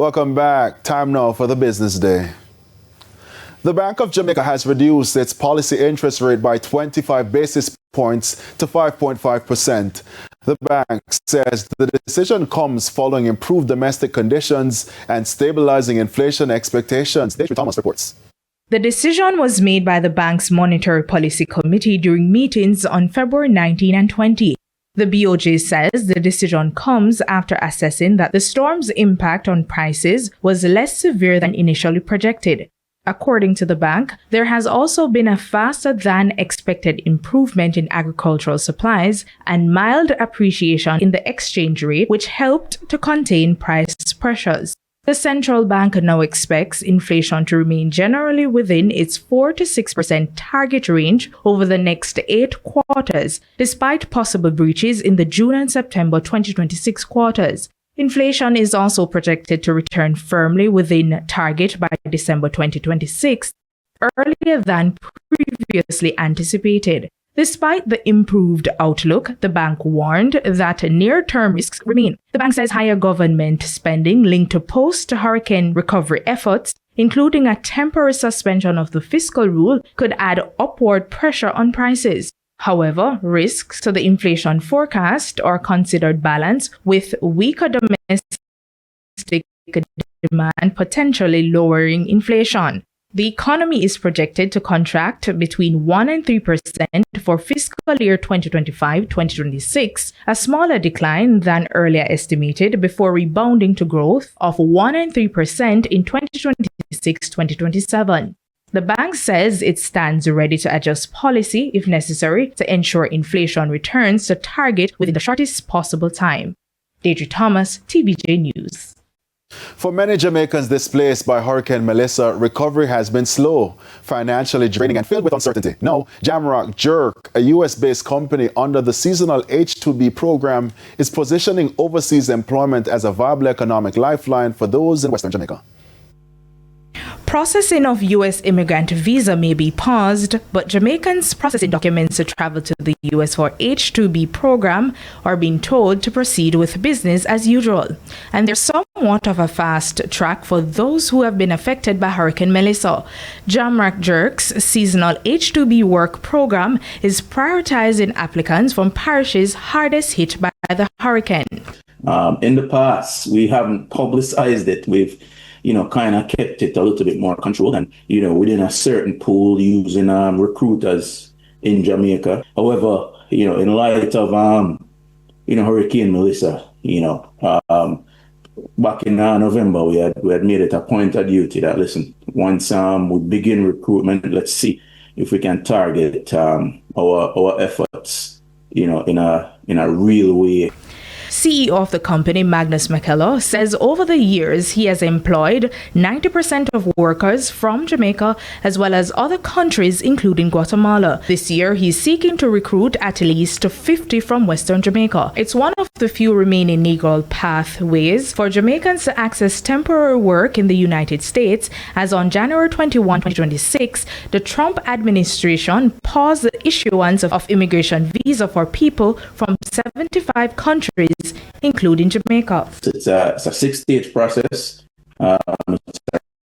Welcome back. Time now for the business day. The Bank of Jamaica has reduced its policy interest rate by 25 basis points to 5.5%. The bank says the decision comes following improved domestic conditions and stabilizing inflation expectations. David Thomas reports. The decision was made by the bank's Monetary Policy Committee during meetings on February 19 and 20. The BOJ says the decision comes after assessing that the storm's impact on prices was less severe than initially projected. According to the bank, there has also been a faster than expected improvement in agricultural supplies and mild appreciation in the exchange rate, which helped to contain price pressures. The central bank now expects inflation to remain generally within its 4 to 6% target range over the next 8 quarters, despite possible breaches in the June and September 2026 quarters. Inflation is also projected to return firmly within target by December 2026, earlier than previously anticipated. Despite the improved outlook, the bank warned that near-term risks remain. The bank says higher government spending linked to post-hurricane recovery efforts, including a temporary suspension of the fiscal rule, could add upward pressure on prices. However, risks to the inflation forecast are considered balanced, with weaker domestic demand potentially lowering inflation. The economy is projected to contract between 1 and 3% for fiscal year 2025-2026, a smaller decline than earlier estimated, before rebounding to growth of 1 and 3% in 2026-2027. The bank says it stands ready to adjust policy if necessary to ensure inflation returns to target within the shortest possible time. Deidre Thomas, TVJ News. For many Jamaicans displaced by Hurricane Melissa, recovery has been slow, financially draining and filled with uncertainty. Now, Jamrock, a US-based company under the seasonal H-2B program, is positioning overseas employment as a viable economic lifeline for those in Western Jamaica. Processing of U.S. immigrant visa may be paused, but Jamaicans processing documents to travel to the U.S. for H-2B program are being told to proceed with business as usual. And there's somewhat of a fast track for those who have been affected by Hurricane Melissa. Jamrock's seasonal H-2B work program is prioritizing applicants from parishes hardest hit by the hurricane. In the past, we haven't publicized it. We've kind of kept it a little bit more controlled and, within a certain pool using recruiters in Jamaica. However, in light of, Hurricane Melissa, back in November, we had made it a point of duty that, listen, once we begin recruitment, let's see if we can target our efforts, in a real way. CEO of the company, Magnus McKellar, says over the years he has employed 90% of workers from Jamaica as well as other countries, including Guatemala. This year, he's seeking to recruit at least 50 from Western Jamaica. It's one of the few remaining legal pathways for Jamaicans to access temporary work in the United States, as on January 21, 2026, the Trump administration paused the issuance of immigration visa for people from 75 countries, including Jamaica. It's a 6-stage process. It's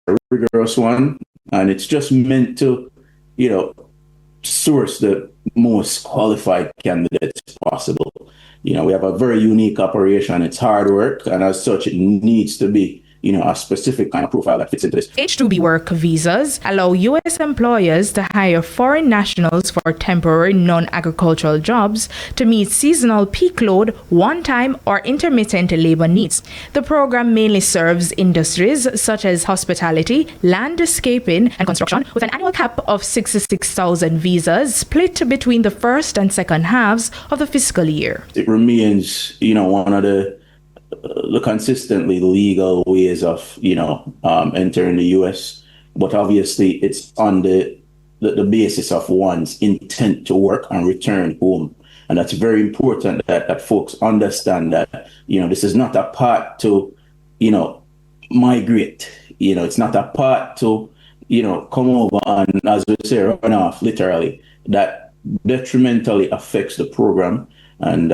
a rigorous one, and it's just meant to, source the most qualified candidates possible. We have a very unique operation. It's hard work, and as such, it needs to be, a specific kind of profile that fits into this. H-2B work visas allow U.S. employers to hire foreign nationals for temporary non-agricultural jobs to meet seasonal peak load, one-time or intermittent labor needs. The program mainly serves industries such as hospitality, landscaping, and construction, with an annual cap of 66,000 visas split between the first and second halves of the fiscal year. It remains, one of the consistently legal ways of, entering the U.S. But obviously it's on the basis of one's intent to work and return home. And that's very important that folks understand that, this is not a part to, migrate. It's not a part to, come over and, as we say, run off, literally. That detrimentally affects the program. And,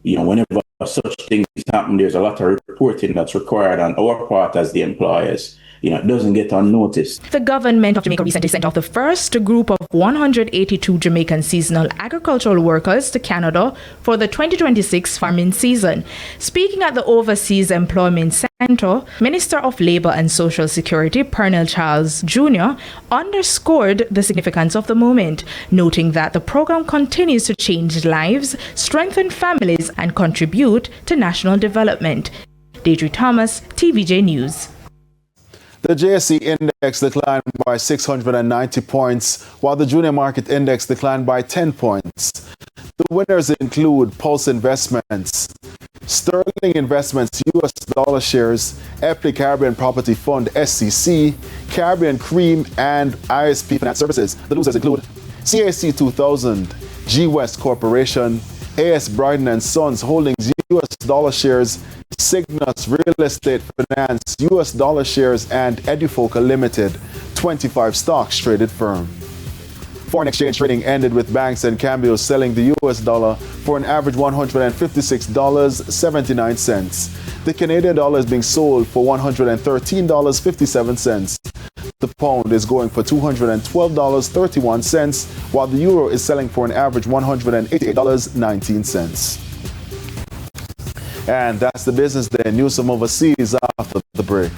whenever such things happen, there's a lot of reporting that's required on our part as the employers. It doesn't get unnoticed. The government of Jamaica recently sent off the first group of 182 Jamaican seasonal agricultural workers to Canada for the 2026 farming season. Speaking at the Overseas Employment Centre, Minister of Labour and Social Security, Pernell Charles Jr., underscored the significance of the moment, noting that the program continues to change lives, strengthen families, and contribute to national development. Deidre Thomas, TVJ News. The JSE index declined by 690 points, while the junior market index declined by 10 points. The winners include Pulse Investments, Sterling Investments US dollar shares, Epley Caribbean Property Fund SCC, Caribbean Cream, and ISP Finance Services. The losers include CAC 2000, G West Corporation, AS Bryden and Sons Holdings US dollar shares, Cygnus Real Estate Finance US dollar shares, and Edufoca Limited, 25 stocks traded firm. Foreign exchange trading ended with banks and cambios selling the US dollar for an average $156.79. The Canadian dollar is being sold for $113.57. The pound is going for $212.31, while the euro is selling for an average $188.19. And that's the business day. News from overseas after the break.